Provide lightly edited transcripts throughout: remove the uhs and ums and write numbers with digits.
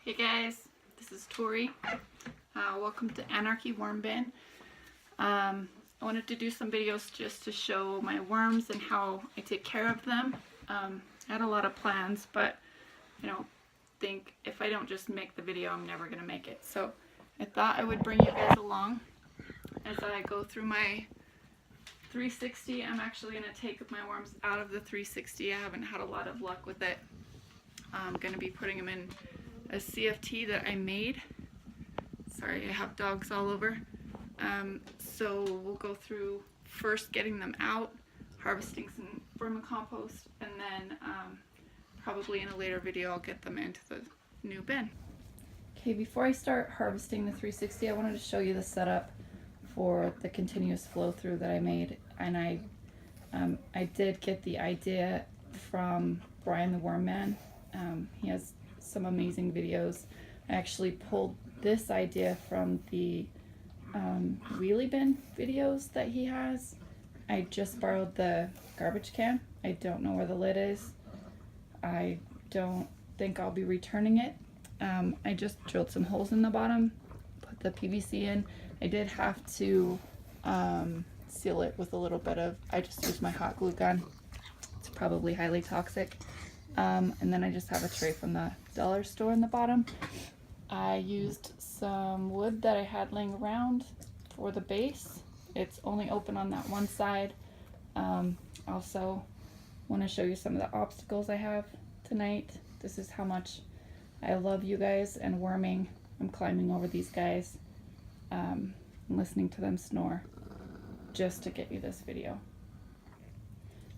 Hey guys, this is Tori. Welcome to Anarchy Worm Bin. I wanted to do some videos just to show my worms and how I take care of them. I had a lot of plans, but think if I don't just make the video, I'm never gonna make it. So I thought I would bring you guys along as I go through my 360. I'm actually gonna take my worms out of the 360. I haven't had a lot of luck with it. I'm gonna be putting them in a CFT that I made. Sorry, I have dogs all over. So we'll go through first getting them out, harvesting some vermicompost, and then probably in a later video I'll get them into the new bin. Okay, before I start harvesting the 360, I wanted to show you the setup for the continuous flow through that I made, and I did get the idea from Brian the Worm Man. He has some amazing videos. I actually pulled this idea from the Wheelie Bin videos that he has. I just borrowed the garbage can. I don't know where the lid is. I don't think I'll be returning it. I just drilled some holes in the bottom, put the PVC in. I did have to seal it with a little bit of, I just used my hot glue gun. It's probably highly toxic. And then I just have a tray from the dollar store in the bottom. I used some wood that I had laying around for the base. It's only open on that one side. Also want to show you some of the obstacles I have tonight. This is how much I love you guys and worming. I'm climbing over these guys, and listening to them snore just to get you this video.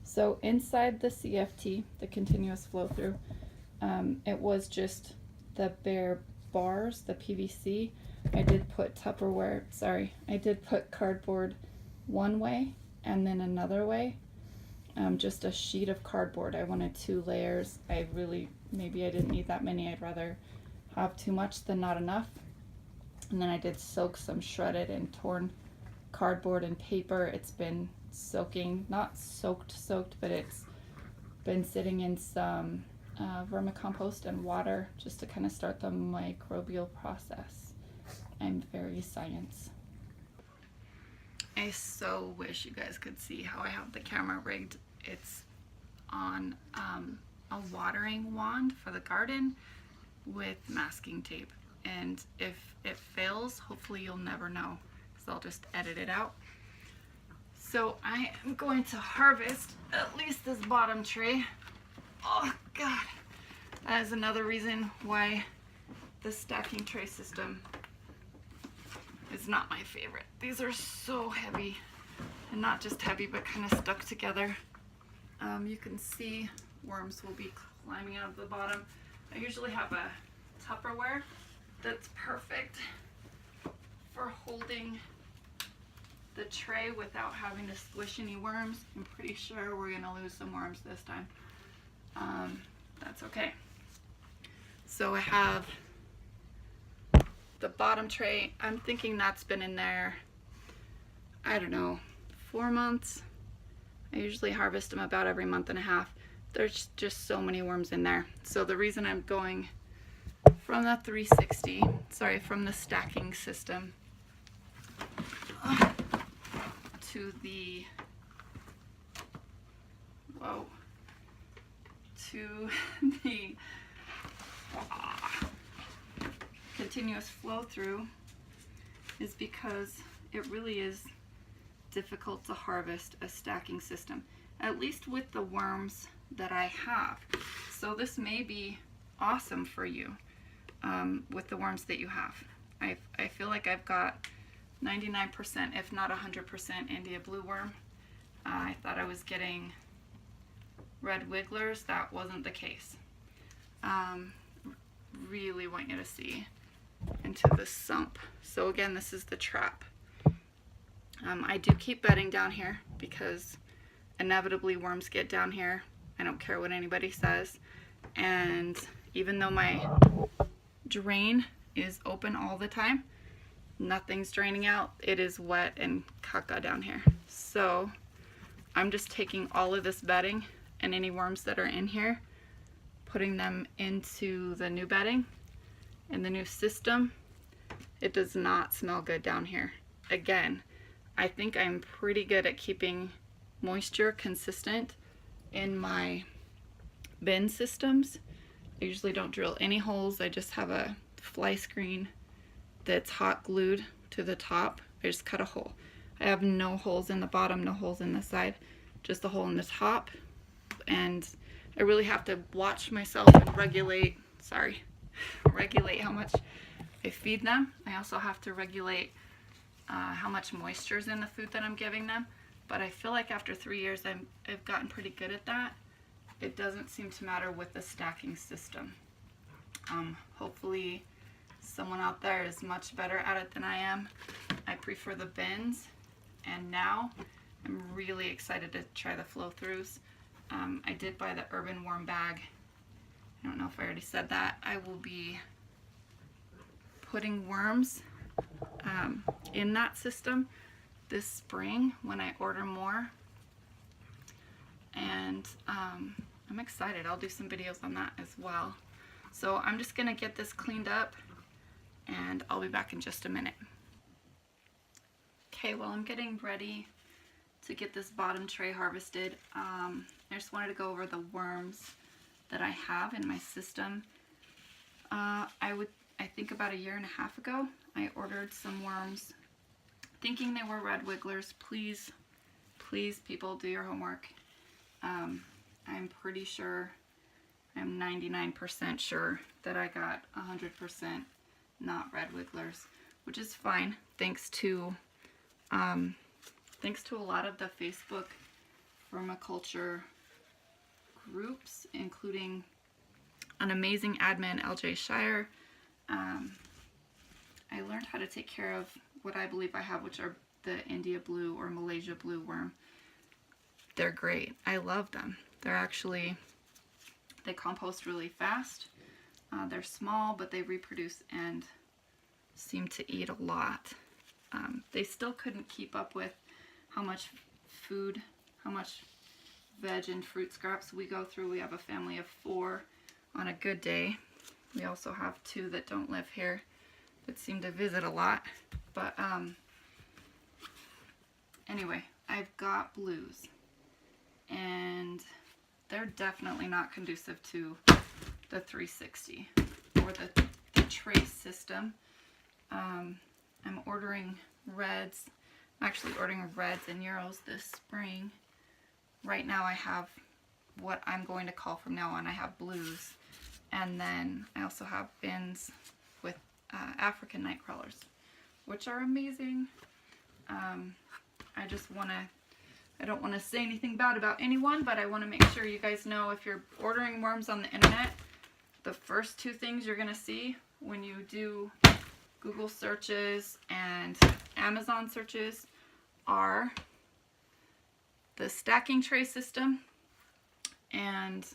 So inside the CFT, the continuous flow through, it was just the bare bars, the PVC. I did put I did put cardboard one way and then another way. Just a sheet of cardboard. I wanted 2 layers. Maybe I didn't need that many. I'd rather have too much than not enough. And then I did soak some shredded and torn cardboard and paper. It's been soaking, not soaked, but it's been sitting in some vermicompost and water just to kind of start the microbial process. I'm very science. I so wish you guys could see how I have the camera rigged. It's on a watering wand for the garden with masking tape, and if it fails, hopefully you'll never know because I'll just edit it out. So I am going to harvest at least this bottom tray. Oh God, that is another reason why the stacking tray system is not my favorite. These are so heavy, and not just heavy, but kind of stuck together. You can see worms will be climbing out of the bottom. I usually have a Tupperware that's perfect for holding the tray without having to squish any worms. I'm pretty sure we're gonna lose some worms this time. That's okay. So I have the bottom tray. I'm thinking that's been in there, I don't know, 4 months. I usually harvest them about every month and a half. There's just so many worms in there. So the reason I'm going from the 360, from the stacking system to the continuous flow through is because it really is difficult to harvest a stacking system, at least with the worms that I have. So this may be awesome for you with the worms that you have. I feel like I've got 99%, if not 100% India blue worm. I thought I was getting red wigglers. That wasn't the case. Really want you to see into the sump. So again, this is the trap. I do keep bedding down here because inevitably worms get down here. I don't care what anybody says. And even though my drain is open all the time, nothing's draining out. It is wet and caca down here. So I'm just taking all of this bedding and any worms that are in here, putting them into the new bedding, in the new system, it does not smell good down here. Again, I think I'm pretty good at keeping moisture consistent in my bin systems. I usually don't drill any holes. I just have a fly screen that's hot glued to the top. I just cut a hole. I have no holes in the bottom, no holes in the side, just a hole in the top. And I really have to watch myself and regulate how much I feed them. I also have to regulate how much moisture is in the food that I'm giving them. But I feel like after 3 years, I've gotten pretty good at that. It doesn't seem to matter with the stacking system. Hopefully someone out there is much better at it than I am. I prefer the bins, and now I'm really excited to try the flow-throughs. I did buy the Urban Worm bag. I don't know if I already said that. I will be putting worms in that system this spring when I order more, and I'm excited. I'll do some videos on that as well. So I'm just gonna get this cleaned up and I'll be back in just a minute. Okay, well, I'm getting ready to get this bottom tray harvested. I just wanted to go over the worms that I have in my system. I think about 1.5 years ago, I ordered some worms thinking they were red wigglers. Please, please, people, do your homework. I'm pretty sure, I'm 99% sure that I got 100% not red wigglers, which is fine, thanks to a lot of the Facebook permaculture groups, including an amazing admin, Shier. I learned how to take care of what I believe I have, which are the India blue or Malaysia blue worm. They're great. I love them. They compost really fast. They're small, but they reproduce and seem to eat a lot. They still couldn't keep up with how much food, how much veg and fruit scraps we go through. We have a family of 4 on a good day. We also have 2 that don't live here that seem to visit a lot. But anyway, I've got blues, and they're definitely not conducive to the 360 or the trace system. I'm ordering reds. I'm actually ordering reds and euros this spring. Right now I have what I'm going to call from now on, I have blues. And then I also have bins with African night crawlers, which are amazing. I don't want to say anything bad about anyone, but I want to make sure you guys know, if you're ordering worms on the internet, the first 2 things you're going to see when you do Google searches and Amazon searches are the stacking tray system and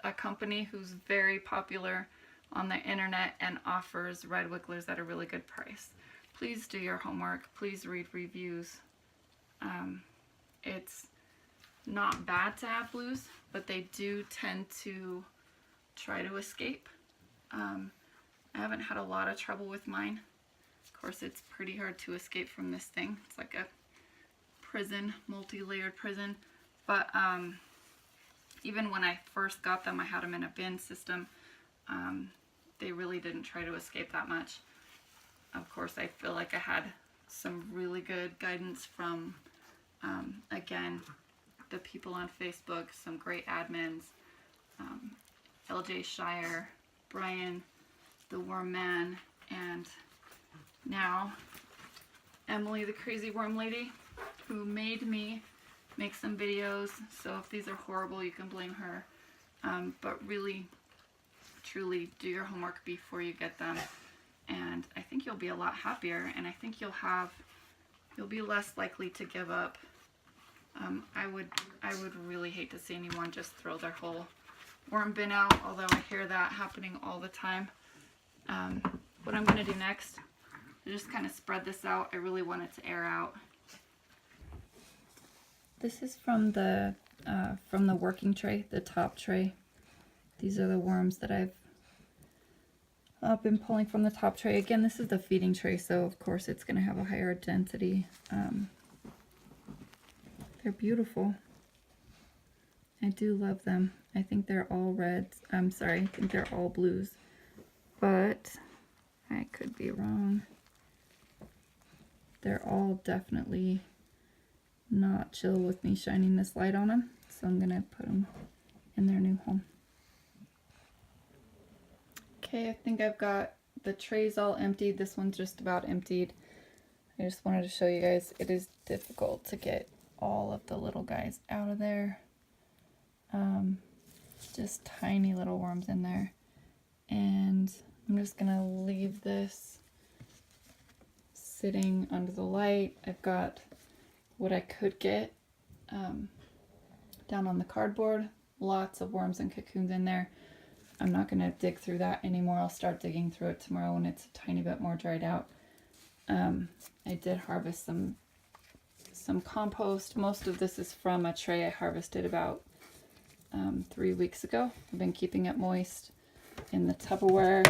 a company who's very popular on the internet and offers red wigglers at a really good price. Please do your homework. Please read reviews. It's not bad to have blues, but they do tend to try to escape. I haven't had a lot of trouble with mine. Of course, it's pretty hard to escape from this thing. It's like a prison, multi-layered prison. But even when I first got them, I had them in a bin system. They really didn't try to escape that much. Of course, I feel like I had some really good guidance from, again, the people on Facebook, some great admins, Shier, Brian, the Worm Man, and now Emily, the crazy worm lady, who made me make some videos. So if these are horrible, you can blame her. But really, truly do your homework before you get them. And I think you'll be a lot happier, and I think you'll be less likely to give up. I would really hate to see anyone just throw their whole worm bin out, although I hear that happening all the time. What I'm going to do next is just kind of spread this out. I really want it to air out. This is from the working tray, the top tray. These are the worms that I've I've been pulling from the top tray. Again, this is the feeding tray, so of course it's going to have a higher density. They're beautiful. I do love them. I think they're all reds. I'm sorry, I think they're all blues. But I could be wrong. They're all definitely not chill with me shining this light on them. So I'm going to put them in their new home. Okay, I think I've got the trays all emptied. This one's just about emptied. I just wanted to show you guys, it is difficult to get all of the little guys out of there. Just tiny little worms in there. And I'm just gonna leave this sitting under the light. I've got what I could get down on the cardboard. Lots of worms and cocoons in there. I'm not gonna dig through that anymore. I'll start digging through it tomorrow when it's a tiny bit more dried out. I did harvest some compost. Most of this is from a tray I harvested about 3 weeks ago. I've been keeping it moist in the Tupperware.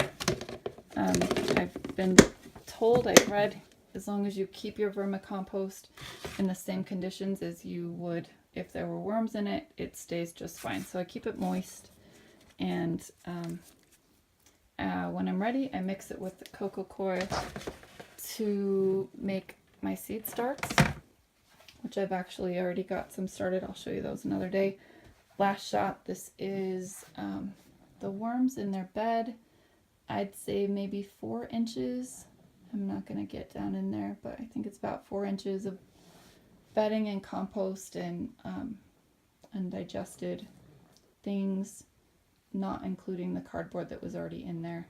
I've been told, I've read, as long as you keep your vermicompost in the same conditions as you would if there were worms in it, it stays just fine. So I keep it moist, and when I'm ready, I mix it with the cocoa coir to make my seed starts, which I've actually already got some started. I'll show you those another day. Last shot, this is the worms in their bed. I'd say maybe 4 inches. I'm not going to get down in there, but I think it's about 4 inches of bedding and compost and undigested things, not including the cardboard that was already in there.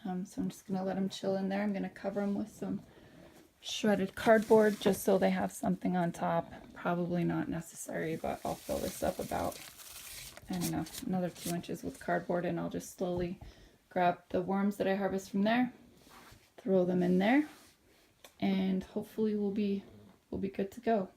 So I'm just going to let them chill in there. I'm going to cover them with some shredded cardboard just so they have something on top. Probably not necessary, but I'll fill this up about, I don't know, another 2 inches with cardboard, and I'll just slowly grab the worms that I harvest from there, throw them in there, and hopefully we'll be good to go.